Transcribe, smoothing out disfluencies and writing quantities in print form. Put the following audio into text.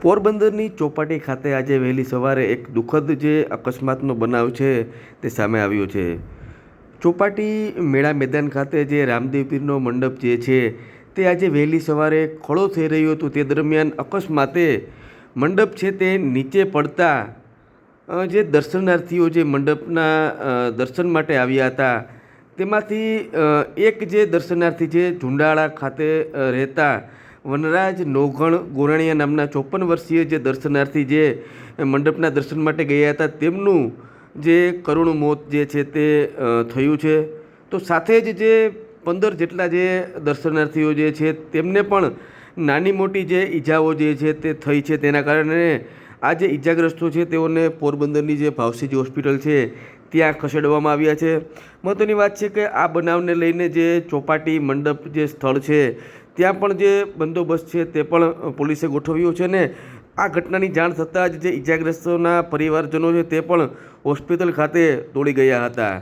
પોરબંદરની ચોપાટી ખાતે આજે વહેલી સવારે એક દુઃખદ જે અકસ્માતનો બનાવ છે તે સામે આવ્યો છે. ચોપાટી મેળા મેદાન ખાતે જે રામદેવ પીરનો મંડપ જે છે તે આજે વહેલી સવારે ખોળો થઈ રહ્યો હતો. તે દરમિયાન અકસ્માતે મંડપ છે તે નીચે પડતા જે દર્શનાર્થીઓ જે મંડપના દર્શન માટે આવ્યા હતા તેમાંથી એક જે દર્શનાર્થી છે ઝુંડાળા ખાતે રહેતા વનરાજ નોઘણ ગોરાણીયા નામના 54 વર્ષીય જે દર્શનાર્થી જે મંડપના દર્શન માટે ગયા હતા તેમનું જે કરુણ મોત જે છે તે થયું છે. તો સાથે જ જે 15 જેટલા જે દર્શનાર્થીઓ જે છે તેમને પણ નાની મોટી જે ઈજાઓ જે છે તે થઈ છે. તેના કારણે આ જે ઈજાગ્રસ્તો છે તેઓને પોરબંદરની જે ભાવસીજી હોસ્પિટલ છે ત્યાં ખસેડવામાં આવ્યા છે. મહત્ત્વની વાત છે કે આ બનાવને લઈને જે ચોપાટી મંડપ જે સ્થળ છે ત્યાં પણ જે બંદોબસ્ત છે તે પણ પોલીસે ગોઠવ્યો છે ને આ ઘટનાની જાણ થતાં જ જે ઈજાગ્રસ્તોના પરિવારજનો છે તે પણ હોસ્પિટલ ખાતે દોડી ગયા હતા.